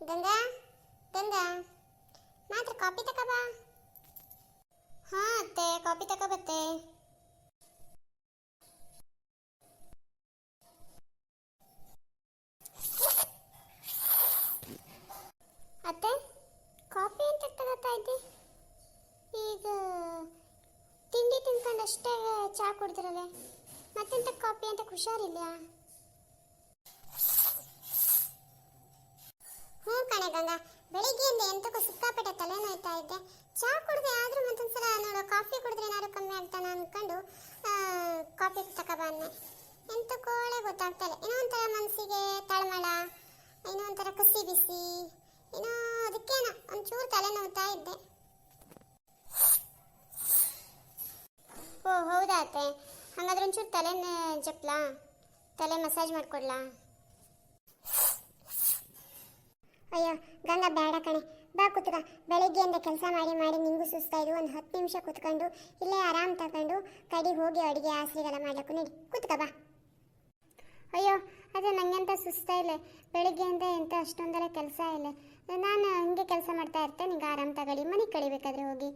ಗಂಗಾ ಗಂಗಾ ಮಾತ್ರ ಕಾಫಿ ತಗೋಬಾ. ಹಾ ಅತ್ತೆ, ಕಾಫಿ ತಗೋಬತ್ತೆ. ಅತ್ತೆ, ಕಾಫಿ ಅಂತ ತಗೋತಾ ಇದ್ದಿ, ಈಗ ತಿಂಡಿ ತಿನ್ಕೊಂಡು ಅಷ್ಟೇ ಚಾ ಕುಡಿದ್ರಲ್ಲ, ಮತ್ತೆಂತ ಕಾಫಿ ಅಂತ ಹುಷಾರಿಲ್ಲ? ಹ್ಞೂ ಕಣೆ ಗಂಗಾ, ಬೆಳಿಗ್ಗೆಯಿಂದ ಎಂತಕ್ಕೂ ಸಿಕ್ಕಾಪಟ್ಟೆ ತಲೆ ನೋಯ್ತಾ ಇದ್ದೆ. ಚಾ ಕುಡಿದೆ, ಆದ್ರೂ ಮತ್ತೊಂದ್ಸಲ ನೋಡು ಕಾಫಿ ಕುಡಿದ್ರೆ ಏನಾದ್ರು ಕಮ್ಮಿ ಆಗ್ತಾನ ಅಂದ್ಕೊಂಡು ಕಾಫಿ ತಗೋಬ ಅನ್ನೆ. ಎಂತಕೋಳೆ ಗೊತ್ತಾಗ್ತಲ್ಲ, ಏನೋ ಒಂಥರ ಮನಸ್ಸಿಗೆ ತಳಮಳ, ಏನೋ ಒಂಥರ ಕಸಿ ಬಿಸಿ, ಏನೋ ಅದಕ್ಕೇನೋ ಒಂಚೂರು ತಲೆ ನೋವ್ತಾ ಇದ್ದೆ. ಓ ಹೌದಾ ಅತ್ತೆ, ಹಾಗಾದ್ರೆ ಒಂಚೂರು ತಲೆ ಜಪ್ಲಾ, ತಲೆ ಮಸಾಜ್ ಮಾಡಿಕೊಡ್ಲಾ? ಅಯ್ಯೋ ಗಂಗಾ ಬೇಡ ಕಣೆ, ಬಾ ಕುತ್ಕ. ಬೆಳಿಗ್ಗೆಯಿಂದ ಕೆಲಸ ಮಾಡಿ ಮಾಡಿ ನಿಂಗೂ ಸುಸ್ತಾಯಿದು, ಒಂದು 10 ನಿಮಿಷ ಕುತ್ಕೊಂಡು ಇಲ್ಲೇ ಆರಾಮ್ ತಗೊಂಡು ಕಡೆಗೆ ಹೋಗಿ ಅಡುಗೆ ಆಸರಿಗೆಲ್ಲ ಮಾಡ್ಲಿಕ್ಕೆ ನಡಿ, ಕುತ್ಕ ಬಾ. ಅಯ್ಯೋ ಅದೇ ನಂಗೆಂತ ಸುಸ್ತಾ ಇಲ್ಲ, ಬೆಳಿಗ್ಗೆಯಿಂದ ಎಂತ ಅಷ್ಟೊಂದೆಲ್ಲ ಕೆಲಸ ಇಲ್ಲ, ನಾನು ಹಂಗೆ ಕೆಲಸ ಮಾಡ್ತಾ ಇರ್ತೇನೆ, ನಿಂಗೆ ಆರಾಮ್ ತಗೊಳ್ಳಿ, ಮನೆಗೆ ಕಳಿಬೇಕಾದ್ರೆ ಹೋಗಿ.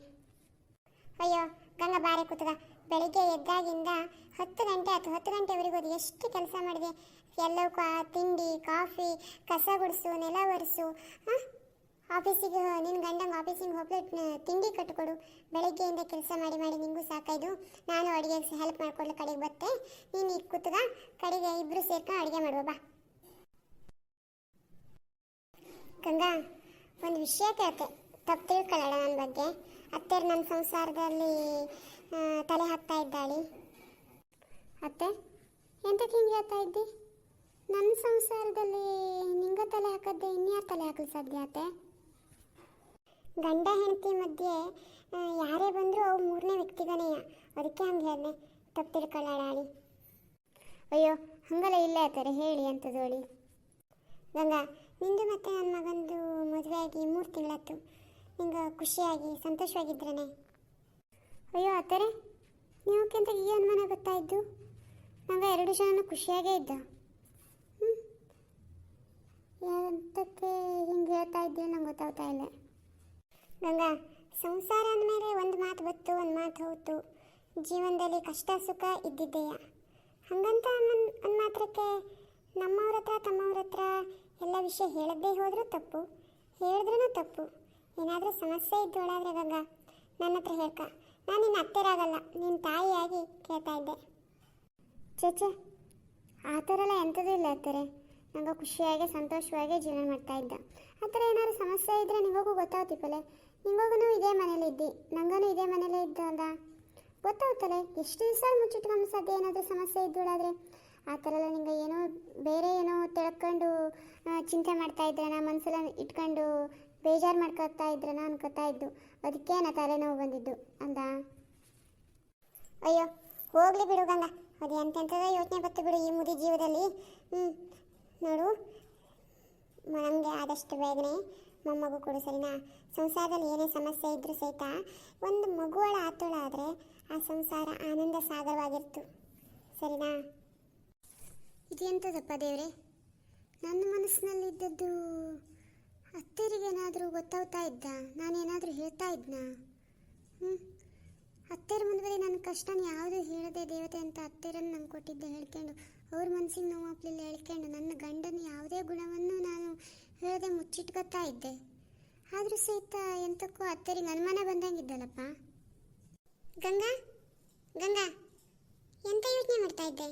ಅಯ್ಯೋ ಗಂಗಾ ಬಾರೆ ಕುತ್ಕ, ಬೆಳಿಗ್ಗೆ ಎದ್ದಾಗಿಂದ 10 ಗಂಟೆ ಆಯ್ತು, 10 ಗಂಟೆವರೆಗೂ ಅದು ಎಷ್ಟು ಕೆಲಸ ಮಾಡಿದೆ. ಎಲ್ಲವೂ ತಿಂಡಿ, ಕಾಫಿ, ಕಸ ಗುಡಿಸು, ನೆಲ ಒರೆಸು, ಆಫೀಸಿಗೆ ನಿನ್ನ ಗಂಡಂಗೆ ಆಫೀಸಿಗೆ ಹೋಗ್ಬಿಟ್ಟು ತಿಂಡಿ ಕಟ್ಕೊಡು. ಬೆಳಗ್ಗೆಯಿಂದ ಕೆಲಸ ಮಾಡಿ ಮಾಡಿ ನಿಂಗೂ ಸಾಕಾಯ್ದು, ನಾನು ಅಡುಗೆಗೆ ಹೆಲ್ಪ್ ಮಾಡ್ಕೊಡ್ಲು ಕಡೆಗೆ ಬತ್ತೆ, ನೀನು ಈಗ ಕೂತ್ಗ, ಕಡೆಗೆ ಇಬ್ಬರು ಸೇರ್ಕೊಂಡು ಅಡುಗೆ ಮಾಡುವ ಬಾ. ಗಂಗಾ ಒಂದು ವಿಷಯ ಕೇಳ್ತೆ, ತಪ್ಪು ತಿಳ್ಕೊಳ್ಳೋಣ ನನ್ನ ಬಗ್ಗೆ. ಅತ್ತೆರು ನನ್ನ ಸಂಸಾರದಲ್ಲಿ ತಲೆ ಹಾಕ್ತಾ ಇದ್ದಾಳೆ. ಅತ್ತೆ ಎಂತಕ್ಕೆ ಹಿಂಗೆ ಹೇಳ್ತಾ ಇದ್ದಿ? ನನ್ನ ಸಂಸಾರದಲ್ಲಿ ನಿಂಗ ತಲೆ ಹಾಕದ್ದೆ ಇನ್ಯಾರು ತಲೆ ಹಾಕಲು ಸಾಧ್ಯ ಅತ್ತೆ? ಗಂಡ ಹೆಂಡತಿ ಮಧ್ಯೆ ಯಾರೇ ಬಂದರೂ ಅವು ಮೂರನೇ ವ್ಯಕ್ತಿಗನೇಯ, ಅದಕ್ಕೆ ಹಂಗೆ ಹೇಳಿದೆ, ತಪ್ಪು ತಿಳ್ಕೊಳ್ಳಾಳಿ. ಅಯ್ಯೋ ಹಂಗಲ್ಲ, ಇಲ್ಲೇ ಆತಾರೆ ಹೇಳಿ ಅಂತದ್ದು ಹೇಳಿ. ಗಂಗಾ ನಿಂದು ಮತ್ತೆ ನನ್ನ ಮಗಂದು ಮದುವೆ ಆಗಿ 3 ತಿಂಗಳಾಯ್ತು, ನಿಂಗೆ ಖುಷಿಯಾಗಿ ಸಂತೋಷವಾಗಿದ್ರೇ? ಅಯ್ಯೋ ಆತಾರೆ, ನೀವಕ್ಕಿಂತ ಈ ಅನುಮಾನ ಗೊತ್ತಾಯಿದ್ದು? ನಂಗೆ 2 ಜನನೂ ಖುಷಿಯಾಗೇ ಇದ್ದ. ಎಂತಕ್ಕೆ ಹಿಂಗೆ ಹೇಳ್ತಾ ಇದ್ದೀವಿ ನಂಗೆ ಗೊತ್ತಾಗ್ತಾ ಇಲ್ಲ. ಗಂಗಾ ಸಂಸಾರ ಅಂದಮೇಲೆ ಒಂದು ಮಾತು ಬತ್ತು, ಒಂದು ಮಾತು ಹೋಯ್ತು, ಜೀವನದಲ್ಲಿ ಕಷ್ಟ ಸುಖ ಇದ್ದಿದ್ದೆಯ. ಹಾಗಂತ ಒಂದು ಮಾತ್ರಕ್ಕೆ ನಮ್ಮವ್ರ ಹತ್ರ ತಮ್ಮವ್ರ ಹತ್ರ ಎಲ್ಲ ವಿಷಯ ಹೇಳದೇ ಹೋದರೂ ತಪ್ಪು, ಹೇಳಿದ್ರೂ ತಪ್ಪು. ಏನಾದರೂ ಸಮಸ್ಯೆ ಇದ್ದೋಳಾದರೆ ಗಂಗಾ ನನ್ನ ಹತ್ರ ಹೇಳ್ಕ, ನಾನು ನಿನ್ನ ಅತ್ತೆರಾಗಲ್ಲ, ನಿನ್ನ ತಾಯಿಯಾಗಿ ಕೇಳ್ತಾ ಇದ್ದೆ. ಚೇಚೆ ಆ ಥರ ಎಲ್ಲ ಎಂಥದೂ ಇಲ್ಲ ಅತ್ತಾರೆ, ನಂಗೆ ಖುಷಿಯಾಗಿ ಸಂತೋಷವಾಗಿ ಜೀವನ ಮಾಡ್ತಾ ಇದ್ದ. ಆ ಥರ ಏನಾದ್ರು ಸಮಸ್ಯೆ ಇದ್ದರೆ ನಿಮಗೂ ಗೊತ್ತಾಗ್ತಿಪ್ಪಲೆ, ನಿಮಗೂ ಇದೇ ಮನೇಲಿ ಇದ್ದಿ, ನಂಗೂ ಇದೇ ಮನೇಲೇ ಇದ್ದಲ್ಲ, ಗೊತ್ತಾಗ್ತಲೆ. ಎಷ್ಟು ದಿವಸ ಮುಚ್ಚಿಟ್ಕೊಂಡು ಸಾಧ್ಯ ಏನಾದರೂ ಸಮಸ್ಯೆ ಇದ್ದೋಳಾದರೆ? ಆ ಥರ ಎಲ್ಲ ನಿಂಗೆ ಏನೋ ಬೇರೆ ಏನೋ ತಿಳ್ಕೊಂಡು ಚಿಂತೆ ಮಾಡ್ತಾ ಇದ್ರೆ, ನಾ ಮನಸ್ಸೆಲ್ಲ ಇಟ್ಕೊಂಡು ಬೇಜಾರು ಮಾಡ್ಕೊತಾ ಇದ್ರೇನ ಅನ್ಕೋತಾ ಇದ್ದು, ಅದಕ್ಕೆ ನಾ ತಲೆನೋವು ಬಂದಿದ್ದು ಅಂದ. ಅಯ್ಯೋ ಹೋಗಲಿ ಬಿಡು ಗಂಗಾ, ಅದು ಎಂತೆಂಥದ ಯೋಚನೆ ಬತ್ತು ಬಿಡು ಈ ಮುದಿ ಜೀವದಲ್ಲಿ. ನೋಡು ನನಗೆ ಆದಷ್ಟು ಬೇಗನೆ ಮೊಮ್ಮಗು ಕೊಡು ಸರಿನಾ? ಸಂಸಾರದಲ್ಲಿ ಏನೇ ಸಮಸ್ಯೆ ಇದ್ರೂ ಸಹಿತ ಒಂದು ಮಗುವಳ ಆತೋಳ ಆದರೆ ಆ ಸಂಸಾರ ಆನಂದ ಸಾಗರವಾಗಿರ್ತು, ಸರಿನಾ? ಇದೆಂಥದಪ್ಪ ದೇವ್ರೆ, ನನ್ನ ಮನಸ್ಸಿನಲ್ಲಿದ್ದದ್ದು ಅತ್ತೆರಿಗೇನಾದರೂ ಗೊತ್ತಾಗ್ತಾ ಇದ್ದ? ನಾನೇನಾದರೂ ಹೇಳ್ತಾ ಇದ್ನಾ? ಅತ್ತೆರ ಮುಂದೆ ನನ್ನ ಕಷ್ಟನ ಯಾವುದೂ ಹೇಳದೆ ದೇವತೆ ಅಂತ ಅತ್ತೆರನ್ನು ನಂಗೆ ಕೊಟ್ಟಿದ್ದೆ ಹೇಳ್ಕೊಂಡು, ಅವ್ರ ಮನಸ್ಸಿಗೆ ನೋವಾಗ್ಲಿಲ್ಲ ಹೇಳ್ಕೊಂಡು, ನನ್ನ ಗಂಡನ ಯಾವುದೇ ಗುಣವನ್ನು ನಾನು ಹೇಳದೆ ಮುಚ್ಚಿಟ್ಕೊತಾ ಇದ್ದೆ. ಆದರೂ ಸಹಿತ ಎಂತಕ್ಕೂ ಅತ್ತೆರಿಗೆ ಅನುಮಾನ ಬಂದಂಗಿದ್ದಲ್ಲಪ್ಪ. ಗಂಗಾ ಗಂಗಾ ಎಂತ ಯೋಚನೆ ಮಾಡ್ತಾ ಇದ್ದೆ?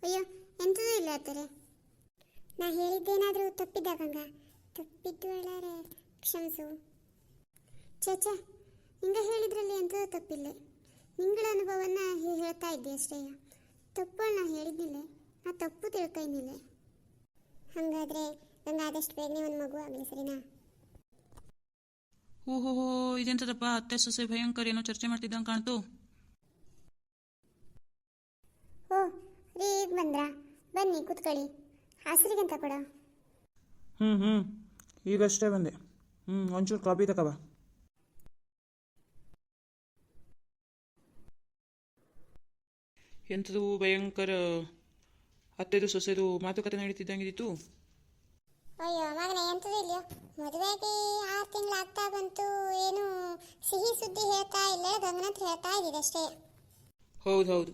ಅಯ್ಯೋ ಎಂಥದೂ ಇಲ್ಲ ಅತ್ತೆರೆ, ನಾ ಹೇಳಿದ್ದೇನಾದರೂ ತಪ್ಪಿದ್ದ ಗಂಗಾ? ತಪ್ಪಿದ್ದು ಹೇಳಾರೆ ಕ್ಷಮಿಸು. ಚೇಚೆ ಹಿಂಗೆ ಹೇಳಿದ್ರಲ್ಲಿ ಎಂಥದೂ ತಪ್ಪಿಲ್ಲ, ನಿಂಗಳ ಅನುಭವನ ಹೇಳ್ತಾ ಇದ್ದೆ ಅಷ್ಟೇ, ತಪ್ಪು ನಾ ಹೇಳಿದ್ನಿಲ್ಲ, ನಾ ತಪ್ಪು ತಿಳ್ಕೊಂಡಿಲ್ಲ. ಹಾಗಾದರೆ ನಂಗೆ ಆದಷ್ಟು ಬೇಗನೆ ಒಂದು ಮಗು ಆಗಲಿ, ಸರಿನಾ? ಓಹೋ ಇದೆಂತದಪ್ಪ, ಅತ್ತೆ ಸೊಸೆ ಭಯಂಕರ ಏನೋ ಚರ್ಚೆ ಮಾಡ್ತಿದ್ದಂಗೆ ಕಾಣ್ತು. ಓ ರೀ ಈಗ ಬಂದ್ರಾ? ಬನ್ನಿ ಕೂತ್ಕೊಳ್ಳಿ, ಹಾಸರಿಗಂತ ಕೊಡ. ಈಗಷ್ಟೇ ಬಂದೆ. ಒಂಚೂರು ಕಾಫಿ ತಗೋಬಾ. ಎಂಥದು ಭಯಂಕರ ಅತ್ತೆದು ಸೊಸೆದು ಮಾತುಕತೆ ನಡೀತಿದ್ದಂಗಿದ್ದಿತ್ತು. ಅಯ್ಯೋ ಮಗನೇ ಎಂಥದ್ದು ಇಲ್ಲೋ, ಮದುವೆಗೆ 6 ತಿಂಗಳು ಆಗ್ತಾ ಬಂತು, ಏನು ಸಿಹಿ ಸುದ್ದಿ ಹೇಳ್ತಾ ಇಲ್ಲ, ಗಂಗನಂತ ಹೇಳ್ತಾ ಇದ್ದಿದೆ ಅಷ್ಟೇ. ಹೌದು ಹೌದು,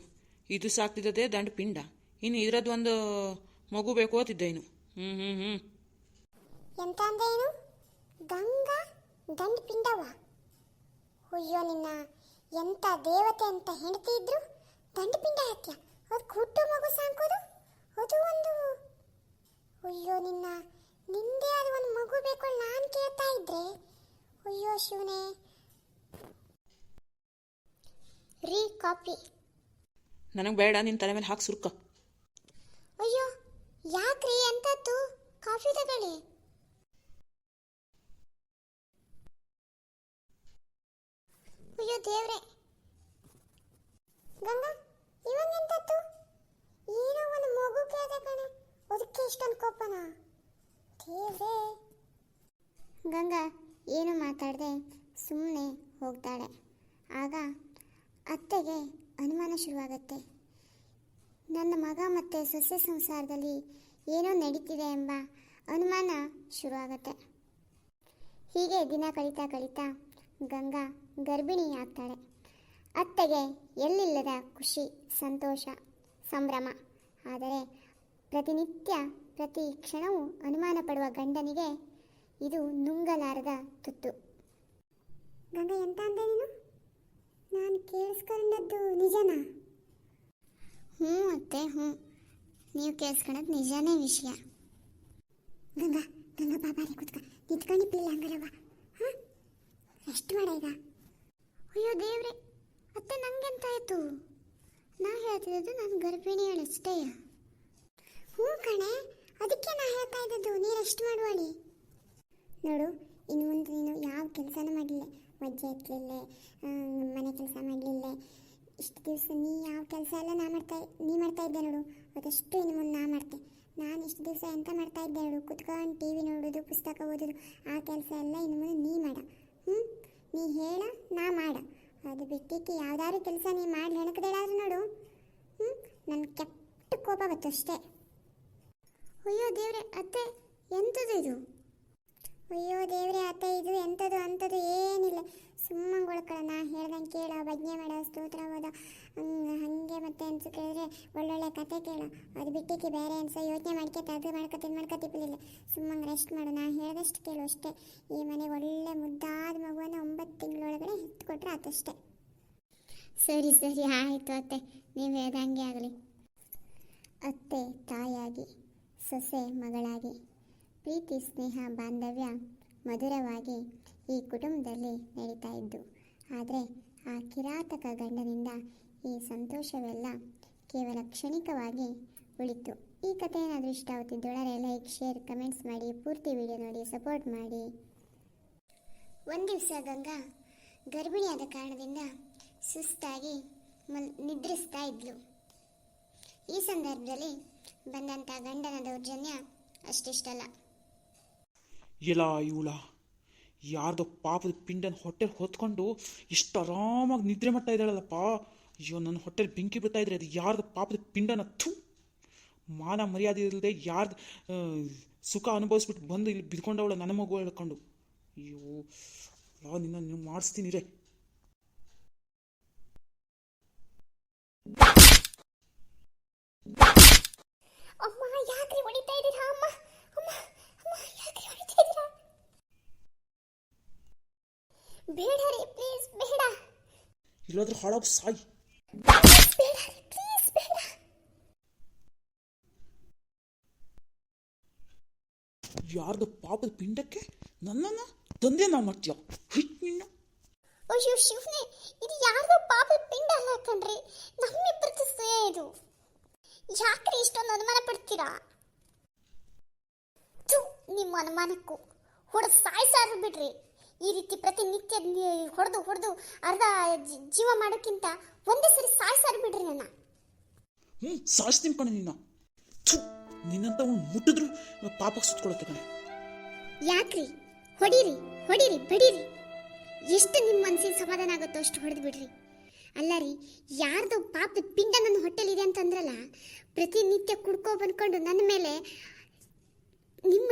ಇದು ಸಾಕ್ತಿದ್ದದೆ ದಂಡ ಪಿಂಡ, ಇನ್ನು ಇದರದ್ದು ಒಂದು ಮಗು ಬೇಕು ಅಂತಿದ್ದೆ ಇನ್ನು. ಎಂತ ಅಂದೆ ಏನು? ಗಂಗಾ ದಂಡ ಪಿಂಡವ? ಅಯ್ಯೋ ನಿನ್ನ, ಎಂತ ದೇವತೆ ಅಂತ ಹೆಂಡತಿ ಇದ್ರು ದಂಡ ಪಿಂಡ ಹತ್ಯ, ಅದು ಹುಟ್ಟು ಮಗು ಸಾಕೋದು, ಅದು ಒಂದು. ಅಯ್ಯೋ ನಿನ್ನ, ನಿಂದೆ ಅದು ಒಂದು ಮಗು ಬೇಕು ನಾನು ಕೇಳ್ತಾ ಇದ್ರೆ, ಅಯ್ಯೋ ಶಿವನೇ. ರೀ ಕಾಫಿ. ನನಗೆ ಬೇಡ, ನಿನ್ನ ತಲೆ ಮೇಲೆ ಹಾಕಿ ಸುರ್ಕ. ಅಯ್ಯೋ ಯಾಕ್ರಿ, ಎಂತದ್ದು? ಕಾಫಿ ತಗೊಳ್ಳಿ. ಅಯ್ಯೋ ದೇವ್ರೆ. ಗಂಗಾ ಇವಾಗ ಎಂತದ್ದು? ಏನೋ ಒಂದು ಮಗು ಕೇಳ್ದೆ ಕಣೆ, ಅದಕ್ಕೆ ಇಷ್ಟೊಂದು ಕೋಪನಾ? ದೇವ್ರೆ. ಗಂಗಾ ಏನು ಮಾತಾಡದೆ ಸುಮ್ಮನೆ ಹೋಗ್ತಾಳೆ. ಆಗ ಅತ್ತೆಗೆ ಅನುಮಾನ ಶುರುವಾಗುತ್ತೆ. ನನ್ನ ಮಗ ಮತ್ತು ಸೊಸೆ ಸಂಸಾರದಲ್ಲಿ ಏನೋ ನಡೀತಿದೆ ಎಂಬ ಅನುಮಾನ ಶುರುವಾಗುತ್ತೆ. ಹೀಗೆ ದಿನ ಕಳೀತಾ ಕಳೀತಾ ಗಂಗಾ ಗರ್ಭಿಣಿ ಆಗ್ತಾಳೆ. ಅತ್ತೆಗೆ ಎಲ್ಲಿಲ್ಲದ ಖುಷಿ, ಸಂತೋಷ, ಸಂಭ್ರಮ. ಆದರೆ ಪ್ರತಿನಿತ್ಯ ಪ್ರತಿ ಕ್ಷಣವೂ ಅನುಮಾನ ಪಡುವ ಗಂಡನಿಗೆ ಇದು ನುಂಗಲಾರದ ತುತ್ತು. ಗಂಗಾ ಎಂತ ಅಂದೆ ನೀನು? ನಾನು ಕೇಳಿಸ್ಕೊಂಡದ್ದು ನಿಜನಾ? ಹ್ಞೂ ಅತ್ತೆ, ಹ್ಞೂ, ನೀವು ಕೇಳಿಸ್ಕೊಳ್ಳೋದು ನಿಜನೇ ವಿಷಯ. ಗಂಗಾ ಗಂಗಾ ಬಾಬಾರಿ ಕೂತ್ಕ, ನಿಂತ್ಕೊಂಡಿಪ್ಲಿಲ್ಲ ಹಂಗಾರವ್ವ. ಹಾಂ, ರೆಸ್ಟ್ ಮಾಡ ಈಗ. ಅಯ್ಯೋ ದೇವ್ರೆ, ಅತ್ತೆ ನಂಗೆಂತಾಯ್ತು? ನಾ ಹೇಳ್ತಿದ್ದು ನಾನು ಗರ್ಭಿಣಿಯಳಷ್ಟೇ. ಹ್ಞೂ ಕಣೆ, ಅದಕ್ಕೆ ನಾ ಹೇಳ್ತಾ ಇದ್ದದ್ದು ನೀ ರೆಸ್ಟ್ ಮಾಡುವಳಿ. ನೋಡು, ಇನ್ನು ಮುಂದೆ ನೀನು ಯಾವ ಕೆಲಸನೂ ಮಾಡಲಿಲ್ಲ, ವಜ್ಜೆ ಎತ್ತಲಿಲ್ಲ, ಮನೆ ಕೆಲಸ ಮಾಡಲಿಲ್ಲ. ಇಷ್ಟು ದಿವಸ ನೀ ಯಾವ ಕೆಲಸ ಎಲ್ಲ ನೀ ಮಾಡ್ತಾ ಇದ್ದೆ ನೋಡು, ಅದಷ್ಟು ಇನ್ನು ಮುಂದೆ ನಾ ಮಾಡ್ತೆ. ನಾನು ಇಷ್ಟು ದಿವಸ ಎಂತ ಮಾಡ್ತಾ ಇದ್ದೆ ನೋಡು, ಕುತ್ಕೊಂಡು ಟಿ ವಿ ನೋಡೋದು, ಪುಸ್ತಕ ಓದೋದು, ಆ ಕೆಲಸ ಎಲ್ಲ ಇನ್ನು ಮುಂದೆ ನೀ ಮಾಡ. ನೀ ಹೇಳ, ನಾ ಮಾಡ. ಅದು ಬಿಟ್ಟಿಕ್ಕೆ ಯಾವ್ದಾದ್ರು ಕೆಲಸ ನೀ ಮಾಡಿ ಹೆಣಕದೇಳಾದ್ರೂ ನೋಡು, ನನ್ನ ಕೆಟ್ಟ ಕೋಪ ಬತ್ತು ಅಷ್ಟೇ. ಅಯ್ಯೋ ದೇವ್ರೆ, ಅತ್ತೆ ಎಂಥದ್ದು ಇದು? ಅಯ್ಯೋ ದೇವ್ರೆ ಅತ್ತೆ, ಇದು ಎಂಥದ್ದು ಅಂಥದ್ದು ಏನಿಲ್ಲ, ಸುಮ್ಮಂಗೊಳ್ಕಳ. ನಾ ಹೇಳ್ದಂಗೆ ಕೇಳ, ಭಜ್ಞೆ ಮಾಡ, ಸ್ತೋತ್ರ ಓದ, ಹಾಗೆ ಮತ್ತೆ ಅನ್ಸು ಕೇಳಿದ್ರೆ ಒಳ್ಳೊಳ್ಳೆ ಕತೆ ಕೇಳ. ಅದು ಬಿಟ್ಟಿಕ್ಕೆ ಬೇರೆ ಅನ್ಸ ಯೋಚನೆ ಮಾಡ್ಕೊತ ಅದು ಮಾಡ್ಕೊತಿಪ್ಪಿಲ್ಲ. ಸುಮ್ಮಂಗೆ ರೆಸ್ಟ್ ಮಾಡು, ನಾ ಹೇಳ್ದಷ್ಟು ಕೇಳು ಅಷ್ಟೇ. ಈ ಮನೆಗೆ ಒಳ್ಳೆ ಮುದ್ದಾದ ಮಗುವನ್ನು 9 ತಿಂಗಳೊಳಗಡೆ ಎತ್ಕೊಟ್ರೆ ಆತಷ್ಟೇ. ಸರಿ ಸರಿ ಆಯಿತು ಅತ್ತೆ, ನೀವು ಹೇಳ್ದಂಗೆ ಆಗಲಿ. ಅತ್ತೆ ತಾಯಾಗಿ, ಸೊಸೆ ಮಗಳಾಗಿ, ಪ್ರೀತಿ ಸ್ನೇಹ ಬಾಂಧವ್ಯ ಮಧುರವಾಗಿ ಈ ಕುಟುಂಬದಲ್ಲಿ ನಡೀತಾ ಇದ್ದು. ಆದರೆ ಆ ಕಿರಾತಕ ಗಂಡನಿಂದ ಈ ಸಂತೋಷವೆಲ್ಲ ಕೇವಲ ಕ್ಷಣಿಕವಾಗಿ ಉಳಿತು. ಈ ಕಥೆ ಏನಾದರೂ ಇಷ್ಟ ಆಗುತ್ತಿದ್ದೊಳರೆ ಲೈಕ್, ಶೇರ್, ಕಮೆಂಟ್ಸ್ ಮಾಡಿ, ಪೂರ್ತಿ ವಿಡಿಯೋ ನೋಡಿ ಸಪೋರ್ಟ್ ಮಾಡಿ. ಒಂದು ದಿವಸ ಗಂಗಾ ಗರ್ಭಿಣಿಯಾದ ಕಾರಣದಿಂದ ಸುಸ್ತಾಗಿ ನಿದ್ರಿಸ್ತಾ ಇದ್ಲು. ಈ ಸಂದರ್ಭದಲ್ಲಿ ಬಂದಂಥ ಗಂಡನ ದೌರ್ಜನ್ಯ ಅಷ್ಟಿಷ್ಟಲ್ಲ. ಇಲ್ಲ ಇವಳ ಯಾರ್ದೋ ಪಾಪದ ಪಿಂಡನ ಹೊಟ್ಟೆಲಿ ಹೊತ್ಕೊಂಡು ಇಷ್ಟು ಆರಾಮಾಗಿ ನಿದ್ರೆ ಮಾಡ್ತಾ ಇದ್ದಾಳಲ್ಲಪ್ಪ. ಅಯ್ಯೋ, ನನ್ನ ಹೊಟ್ಟೆಲಿ ಬೆಂಕಿ ಬಿಡ್ತಾ ಇದ್ರೆ ಅದು ಯಾರ್ದು ಪಾಪದ ಪಿಂಡನ? ಮಾನ ಮರ್ಯಾದೆ ಇಲ್ಲದೆ ಯಾರ್ದು ಸುಖ ಅನುಭವಿಸ್ಬಿಟ್ಟು ಬಂದು ಇಲ್ಲಿ ಬಿದ್ಕೊಂಡವಳ ನನ್ನ ಮಗು ಹೇಳ್ಕೊಂಡು. ಅಯ್ಯೋ ನಿನ್ನ ನೀವು ಮಾಡಿಸ್ತೀನಿ ರೇ. ಅಮ್ಮ ಯಾಕ್ರಿ ಹೊಡಿತಾ ಇದ್ದೀರಾ? ಅಮ್ಮ ಅಮ್ಮ ಅಮ್ಮ ಯಾಕ್ರಿ ಹೊಡಿತಾ ಇದ್ದೀರಾ? ಬೇಡ ರೀ, ಪ್ಲೀಸ್ ಬೇಡ. ಇಲ್ಲಾದ್ರೂ ಹಾಳಾಗಿ ಸಾಯಿ. ಬೇಡ ರೀ, ಪ್ಲೀಸ್ ಬೇಡ. ಯಾರ್ದು ಪಾಪದ ಪಿಂಡಕ್ಕೆ ನನ್ನನ್ನು ತಂದೆ ನಾವು ಮಾಡ್ತೀಯ? ನಿನ್ನ ಅಯ್ಯೋ ಶಿವನೇ, ಇದು ಯಾರ್ದೋ ಪಾಪದ ಪಿಂಡ ಅಲ್ಲ ಕಣ್ರಿ, ನಮ್ಮಿಬ್ಬರದ್ದು ಶ್ರೇಯ ಇದು. ಯಾಕ್ರಿ ಇಷ್ಟೊಂದು ಅನುಮಾನ ಪಡ್ತೀರಾ? ನಿಮ್ಮ ಅನುಮಾನಕ್ಕೂ ಹೊಡೆದು ಸಾಯಿಸಾದ್ರು ಬಿಡ್ರಿ. ಈ ರೀತಿ ಪ್ರತಿನಿತ್ಯ ಹೊಡೆದು ಅರ್ಧ ಜೀವ ಮಾಡೋಕ್ಕಿಂತ ಒಂದೇ ಸರಿ ಸಾಯಿಸಾರು ಬಿಡ್ರಿ ನನ್ನ. ಸಾಯಿಸ್ತೀನಿ ಕಣೆ ನಿನ್ನ. ನಿನ್ನಂತ ಮುಟ್ಟಿದ್ರು ಪಾಪಕ್ಕೆ ಸುತ್ಕೊಳತ್ತೆ ಕಣೆ. ಯಾಕ್ರಿ? ಹೊಡೀರಿ ಹೊಡೀರಿ ಬಡೀರಿ, ಎಷ್ಟು ನಿಮ್ಮ ಮನಸ್ಸಿಗೆ ಸಮಾಧಾನ ಆಗುತ್ತೋ ಅಷ್ಟು ಹೊಡೆದು ಬಿಡ್ರಿ. ಅಲ್ಲ ರೀ, ಯಾರ್ದು ಪಾಪದ ಪಿಂಡ ನನ್ನ ಹೊಟ್ಟೆಲಿದೆ ಅಂತಂದ್ರಲ್ಲ, ಪ್ರತಿನಿತ್ಯ ಕುಡ್ಕೊ ಬಂದ್ಕೊಂಡು ನನ್ನ ಮೇಲೆ ನಿಮ್ಮ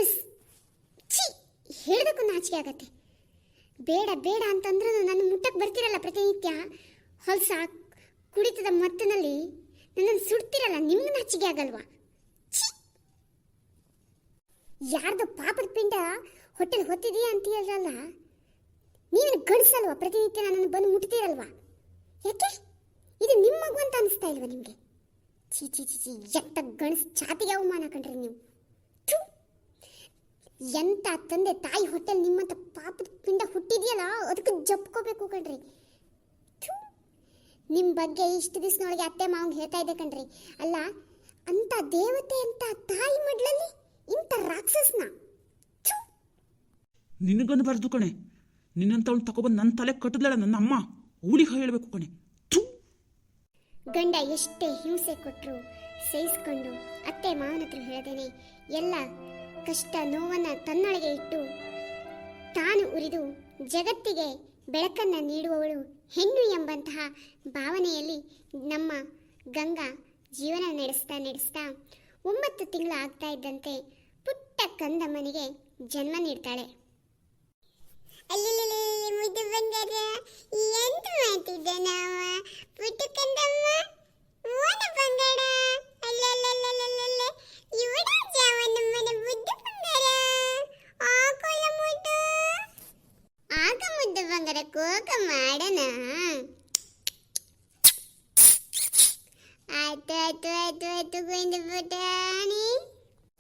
ಹೇಳೋದಕ್ಕೂ ನಾಚಿಕೆ ಆಗತ್ತೆ. ಬೇಡ ಬೇಡ ಅಂತಂದ್ರೂ ನನ್ನ ಮುಟ್ಟಕ್ಕೆ ಬರ್ತಿರಲ್ಲ ಪ್ರತಿನಿತ್ಯ. ಹೊಲಸ ಕುಡಿತದ ಮತ್ತಿನಲ್ಲಿ ನನ್ನನ್ನು ಸುಡ್ತಿರಲ್ಲ, ನಿಮ್ಗೆ ನಾಚಿಕೆ ಆಗಲ್ವಾ? ಯಾರ್ದೋ ಪಾಪದ ಪಿಂಡ ಹೊಟ್ಟೆಲಿ ಹೊತ್ತಿದೆಯಾ ಅಂತೀರಲ್ಲ, ನೀವೇನು ಗಣಿಸಲ್ವಾ? ಪ್ರತಿನಿತ್ಯ ನನ್ನನ್ನು ಬಂದು ಮುಟ್ತೀರಲ್ವಾ? ಯಾಕೆ ಇದು ನಿಮ್ಮ ಮಗು ಅಂತ ಅನಿಸ್ತಾ ಇಲ್ವಾ ನಿಮಗೆ? ಚೀ ಚೀ ಚೀ ಚೀ, ಎತ್ತ ಗಣಸ್ ಛಾತಿಗೆ ಅವಮಾನ ಕಂಡ್ರಿ ನೀವು. ಥು, ಎಂತ ತಂದೆ ತಾಯಿ ಹೊಟ್ಟೆಲಿ ನಿಮ್ಮಂತ ಪಾಪದ ಪಿಂಡ ಹುಟ್ಟಿದೆಯಲ್ಲ, ಅದಕ್ಕೆ ಜಪ್ಕೋಬೇಕು ಕಣ್ರಿ. ಥು, ನಿಮ್ಮ ಬಗ್ಗೆ ಇಷ್ಟು ದಿವಸನೊಳಗೆ ಅತ್ತೆ ಮಾವನ್ ಹೇಳ್ತಾ ಇದ್ದೆ ಕಣ್ರಿ. ಅಲ್ಲ, ಅಂತ ದೇವತೆ ಅಂತ ತಾಯಿ ಮಡ್ಲಲ್ಲಿ ಇಂಥ ರಾಕ್ಷಸನ. ನಿನಗನ್ಬಾರ್ದು ಕಣೆ. ನಿನ್ನಂತವಳು ತಗೊಬಂದು ನನ್ನ ತಲೆ ಕಟ್ಟಿದ್ಲಳ ನನ್ನ ಅಮ್ಮ, ಅವಳಿಗೆ ಹೇಳಬೇಕು ಕಣೆ. ಗಂಡ ಎಷ್ಟೇ ಹಿಂಸೆ ಕೊಟ್ಟರು ಸಹಿಸ್ಕೊಂಡು ಅತ್ತೆ ಮಾವನ ಹತ್ರ ಹೇಳದೇನೆ ಎಲ್ಲ ಕಷ್ಟ ನೋವನ್ನು ತನ್ನೊಳಗೆ ಇಟ್ಟು ತಾನು ಉರಿದು ಜಗತ್ತಿಗೆ ಬೆಳಕನ್ನು ನೀಡುವವಳು ಹೆಣ್ಣು ಎಂಬಂತಹ ಭಾವನೆಯಲ್ಲಿ ನಮ್ಮ ಗಂಗಾ ಜೀವನ ನಡೆಸ್ತಾ 9 ತಿಂಗಳು ಆಗ್ತಾ ಇದ್ದಂತೆ ಪುಟ್ಟ ಕಂದಮ್ಮನಿಗೆ ಜನ್ಮ ನೀಡ್ತಾಳೆ. ಅಲ್ಲಲ್ಲಿ ಮುದ್ದು ಬಂಗಾರ, ಎಂತ ಮಾಡ್ತಿದ್ದೆ ನಾವ ಪುಟ್ಟ ಕಂದಮ್ಮ, ಓನ ಬಂಗಾರ, ಅಲ್ಲಲ್ಲಲ್ಲಲ್ಲಲ್ಲ ಇವಡ ಜಾವನಮ್ಮನ ಮುದ್ದು ಬಂಗಾರ, ಆಕೋಲ ಮುದ್ದು, ಆಗ ಮುದ್ದು ಬಂಗಾರ ಕೋಕ ಮಾಡೋಣ. ಆಯ್ತು ಆಯ್ತು ಆಯ್ತು ಆಯ್ತು ಗೋವಿಂದ ಪುಟಾಣಿ,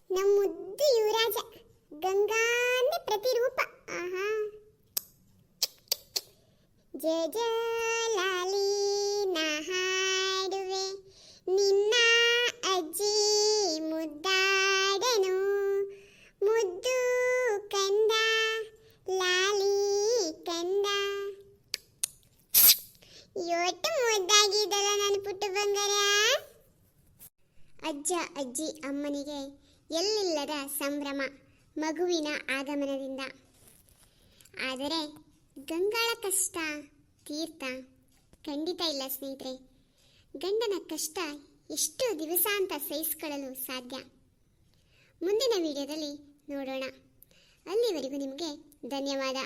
ನಮ್ಮ ಮುದ್ದು ಯುವರಾಜ ಗಂಗಾಂದೆ ಪ್ರತಿರೂಪ. ಆಹಾ, ಜಯ ಜಲಾಲಿ ನಾ ಹಾಡುವೆ, ನಿನ್ನ ಅಜ್ಜಿ ಮುದ್ದಾಡನು, ಮುದ್ದು ಕಂದ ಲಾಲಿ ಕಂದ. ಎಷ್ಟು ಮುದ್ದಾಗಿದ್ದಲ್ಲ ನನ್ನ ಪುಟ್ಟ ಬಂಗಾರ. ಅಜ್ಜ ಅಜ್ಜಿ ಅಮ್ಮನಿಗೆ ಎಲ್ಲಿಲ್ಲದ ಸಂಭ್ರಮ ಮಗುವಿನ ಆಗಮನದಿಂದ. ಆದರೆ ಗಂಗಾಳ ಕಷ್ಟ ತೀರ್ಥ ಖಂಡಿತ ಇಲ್ಲ ಸ್ನೇಹಿತರೆ. ಗಂಡನ ಕಷ್ಟ ಎಷ್ಟು ದಿವಸ ಅಂತ ಸಹಿಸಿಕೊಳ್ಳಲು ಸಾಧ್ಯ? ಮುಂದಿನ ವಿಡಿಯೋದಲ್ಲಿ ನೋಡೋಣ. ಅಲ್ಲಿವರೆಗೂ ನಿಮಗೆ ಧನ್ಯವಾದ.